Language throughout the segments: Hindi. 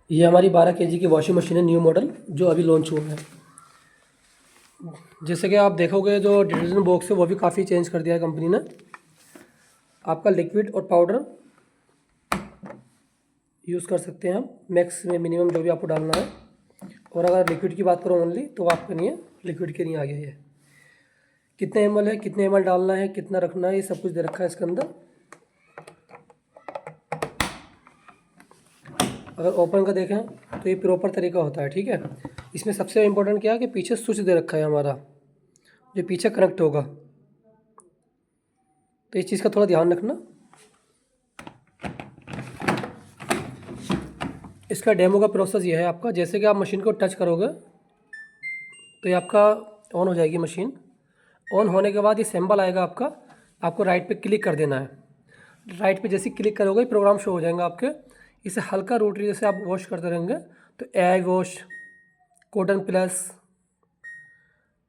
ये हमारी 12 केजी की वॉशिंग मशीन है, न्यू मॉडल जो अभी लॉन्च हुआ है। जैसे कि आप देखोगे जो डिटर्जेंट बॉक्स है वो भी काफ़ी चेंज कर दिया है कंपनी ने। आपका लिक्विड और पाउडर यूज़ कर सकते हैं आप, मैक्स में मिनिमम जो भी आपको डालना है। और अगर लिक्विड की बात करो ओनली तो आपके लिए लिक्विड के लिए आ गया ये। कितने ml है, कितने ml डालना है, कितना रखना है, ये सब कुछ दे रखा है इसके अंदर। अगर ओपन का देखें तो ये प्रॉपर तरीका होता है, ठीक है। इसमें सबसे इम्पोर्टेंट क्या है कि पीछे स्विच दे रखा है हमारा, जो पीछे कनेक्ट होगा, तो इस चीज़ का थोड़ा ध्यान रखना। इसका डेमो का प्रोसेस ये है आपका, जैसे कि आप मशीन को टच करोगे तो ये आपका ऑन हो जाएगी मशीन। ऑन होने के बाद ये सिंबल आएगा आपका, आपको राइट पे क्लिक कर देना है। राइट पे जैसे क्लिक करोगे प्रोग्राम शो हो जाएगा आपके। इसे हल्का रोटरी जैसे आप वॉश करते रहेंगे तो AI wash, cotton plus,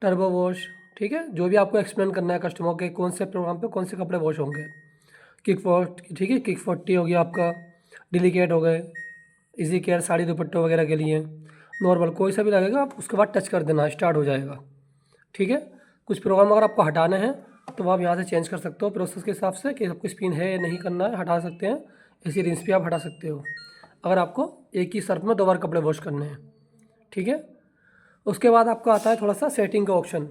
turbo wash, ठीक है, जो भी आपको एक्सप्लेन करना है कस्टमर के कौन से प्रोग्राम पे कौन से कपड़े वॉश होंगे। किक वॉश, ठीक है, किक 40 हो गया आपका, डिलीकेट हो गए, इजी केयर साड़ी दुपट्टों वगैरह के लिए, नॉर्मल कोई सा भी लगेगा आप उसके बाद टच कर देना, स्टार्ट हो जाएगा, ठीक है। कुछ प्रोग्राम अगर आपको हटाने हैं तो आप यहाँ से चेंज कर सकते हो प्रोसेस के हिसाब से कि आपको स्पिन है या नहीं करना है, हटा सकते हैं। इसी रिंस पे आप हटा सकते हो अगर आपको एक ही सर्फ में 2 बार कपड़े वॉश करने हैं, ठीक है। उसके बाद आपको आता है थोड़ा सा सेटिंग का ऑप्शन।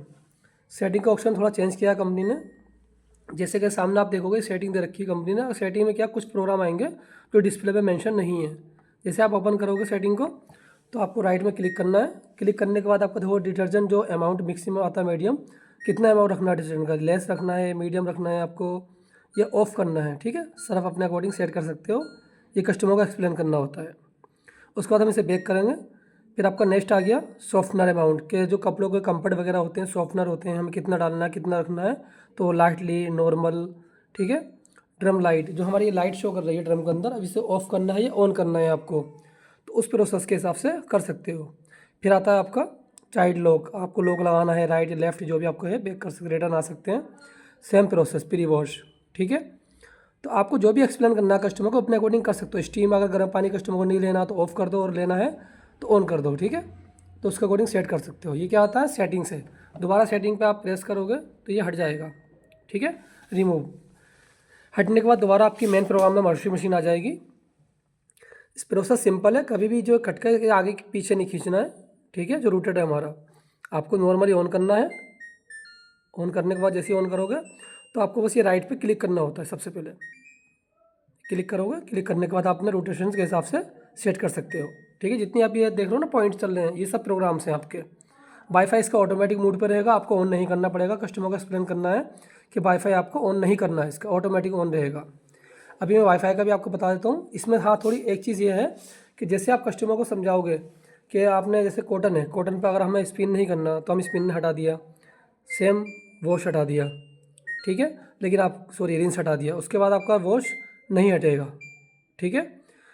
सेटिंग का ऑप्शन थोड़ा चेंज किया कंपनी ने। जैसे कि सामने आप देखोगे सेटिंग दे रखी है कंपनी ने। सेटिंग में क्या कुछ प्रोग्राम आएंगे जो डिस्प्ले पे मेंशन नहीं है। जैसे आप ओपन करोगे सेटिंग को तो आपको राइट में क्लिक करना है। क्लिक करने के बाद आपको देखो डिटर्जेंट जो अमाउंट मिक्सिमम आता है मीडियम, कितना अमाउंट रखना है डिटर्जेंट का, लेस रखना है, मीडियम रखना है आपको, या ऑफ करना है, ठीक है। सर्फ अपने अकॉर्डिंग सेट कर सकते हो, ये कस्टमर को एक्सप्लेन करना होता है। उसके बाद हम इसे बेक करेंगे। फिर आपका नेक्स्ट आ गया सॉफ्टनर अमाउंट के, जो कपड़ों के कंफर्ट वगैरह होते हैं सॉफ्टनर होते हैं, हमें कितना डालना है कितना रखना है। तो लाइटली, नॉर्मल, ठीक है। ड्रम लाइट, जो हमारी ये लाइट शो कर रही है ड्रम के अंदर, अब इसे ऑफ करना है या ऑन करना है आपको, तो उस प्रोसेस के हिसाब से कर सकते हो। फिर आता है आपका चाइल्ड लॉक, आपको लॉक लगाना है राइट लेफ्ट जो भी आपको है, बेक कर सकते, रिटर्न आ सकते हैं। सेम प्रोसेस प्री वॉश, ठीक है। तो आपको जो भी एक्सप्लेन करना है कस्टमर को अपने अकॉर्डिंग कर सकते हो। स्टीम अगर गर्म पानी कस्टमर को नहीं लेना तो ऑफ कर दो, और लेना है तो ऑन कर दो, ठीक है। तो उसके अकॉर्डिंग सेट कर सकते हो। ये क्या आता है सेटिंग से, दोबारा सेटिंग पे आप प्रेस करोगे तो ये हट जाएगा, ठीक है। रिमूव, हटने के बाद दोबारा आपकी मेन प्रोग्राम में वॉशिंग मशीन आ जाएगी। इस प्रोसेस सिंपल है, कभी भी जो खटके के आगे पीछे नहीं खींचना है, ठीक है। जो रूटेड है हमारा, आपको नॉर्मली ऑन करना है। ऑन करने के बाद जैसे ही ऑन करोगे तो आपको बस ये राइट पे क्लिक करना होता है। सबसे पहले क्लिक करोगे, क्लिक करने के बाद आप अपने रोटेशन के हिसाब से सेट कर सकते हो, ठीक है। जितनी आप ये देख रहे हो ना पॉइंट चल रहे हैं, ये सब प्रोग्राम्स हैं आपके। वाईफाई इसका ऑटोमेटिक मोड पर रहेगा, आपको ऑन नहीं करना पड़ेगा। कस्टमर को एक्सप्लेन करना है कि वाईफाई आपको ऑन नहीं करना है, इसका ऑटोमेटिक ऑन रहेगा। अभी मैं वाईफाई का भी आपको बता देता हूँ। इसमें हाँ थोड़ी एक चीज़ ये है कि जैसे आप कस्टमर को समझाओगे कि आपने जैसे कॉटन है, कॉटन पर अगर हमें स्पिन नहीं करना तो हम स्पिन हटा दिया, सेम वॉश हटा दिया, ठीक है। लेकिन आप सॉरी रिंस हटा दिया, उसके बाद आपका वॉश नहीं हटेगा, ठीक है।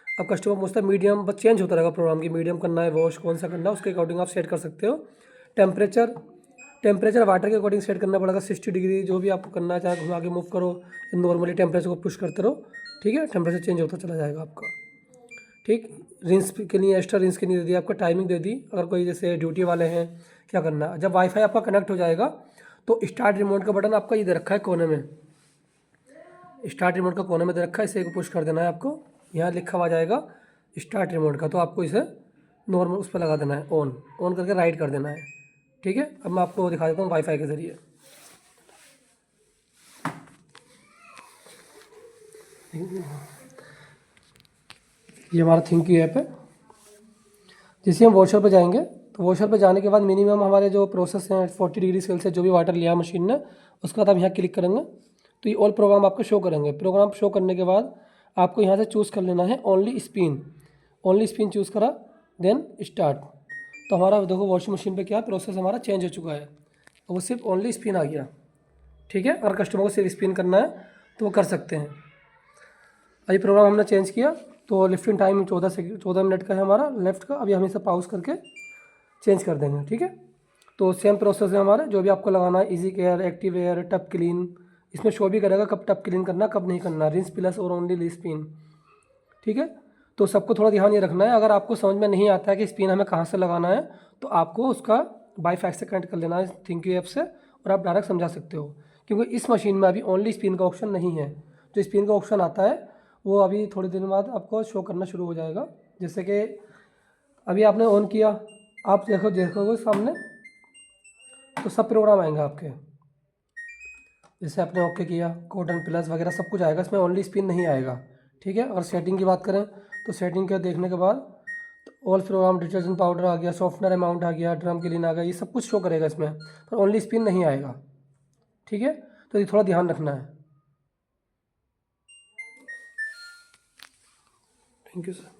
अब कस्टमर पूछता है मीडियम, बस चेंज होता रहेगा प्रोग्राम की, मीडियम करना है वॉश कौन सा करना है उसके अकॉर्डिंग आप सेट कर सकते हो। टेम्परेचर, टेम्परेचर वाटर के अकॉर्डिंग सेट करना पड़ेगा, 60 डिग्री जो भी आपको करना है, चाहे घुमा के मूव करो, नॉर्मली टेम्परेचर को पुश करते रहो, ठीक है। टेम्परेचर चेंज होता चला जाएगा आपका, ठीक। रिंस के लिए एक्स्ट्रा रिंस के लिए दे दी, आपको टाइमिंग दे दी। अगर कोई जैसे ड्यूटी वाले हैं क्या करना है, जब वाईफाई आपका कनेक्ट हो जाएगा तो स्टार्ट रिमोट का बटन आपका ये दे रखा है कोने में, स्टार्ट रिमोट का कोने में दे रखा है, इसे पुश कर देना है आपको। यहाँ लिखा हुआ जाएगा स्टार्ट रिमोट का, तो आपको इसे नॉर्मल उस पर लगा देना है, ऑन ऑन करके राइट कर देना है, ठीक है। अब मैं आपको दिखा देता हूँ वाईफाई के ज़रिए। ये हमारा थिंक ऐप है। जैसे हम वॉशर पर जाएंगे तो वॉशर पर जाने के बाद मिनिमम हमारे जो प्रोसेस हैं 40 डिग्री सेल्सियस से जो भी वाटर लिया मशीन ने, उसके बाद आप यहाँ क्लिक करेंगे तो ये ऑल प्रोग्राम आपको शो करेंगे। प्रोग्राम शो करने के बाद आपको यहाँ से चूज़ कर लेना है only spin. Only spin choose करा, देन स्टार्ट। तो हमारा देखो वॉशिंग मशीन पे क्या प्रोसेस हमारा चेंज हो चुका है, वो सिर्फ ओनली स्पिन आ गया, ठीक है। अगर कस्टमर को सिर्फ स्पिन करना है तो वो कर सकते हैं। अभी प्रोग्राम हमने चेंज किया तो लिफ्टिंग टाइम 14 मिनट का है हमारा लेफ़्ट का। अभी हम इसे पॉज करके चेंज कर देंगे, ठीक है। तो सेम प्रोसेस है हमारा, जो भी आपको लगाना है इजी केयर, एक्टिव एयर, टप क्लीन, इसमें शो भी करेगा कब टप क्लीन करना कब नहीं करना, रिंस प्लस और ओनली स्पिन, ठीक है। तो सबको थोड़ा ध्यान ये रखना है, अगर आपको समझ में नहीं आता है कि स्पिन हमें कहाँ से लगाना है तो आपको उसका बाईफैक्स से कनेक्ट कर लेना है थिंक्यू ऐप से, और आप डायरेक्ट समझा सकते हो। क्योंकि इस मशीन में अभी ओनली स्पिन का ऑप्शन नहीं है। जो स्पिन का ऑप्शन आता है वो अभी थोड़ी देर बाद आपको शो करना शुरू हो जाएगा। जैसे कि अभी आपने ऑन किया, आप देखोगे सामने तो सब प्रोग्राम आएंगे आपके। जैसे आपने ओके किया, कॉटन प्लस वगैरह सब कुछ आएगा, इसमें ओनली स्पिन नहीं आएगा। ठीक है। अगर सेटिंग की बात करें तो सेटिंग के देखने के बाद तो ऑल प्रोग्राम डिटर्जेंट पाउडर आ गया, सॉफ्टनर अमाउंट आ गया, ड्रम क्लीन आ गया, ये सब कुछ शो करेगा इसमें, पर ओनली स्पिन नहीं आएगा। ठीक है। तो ये थोड़ा ध्यान रखना है। Thank you sir.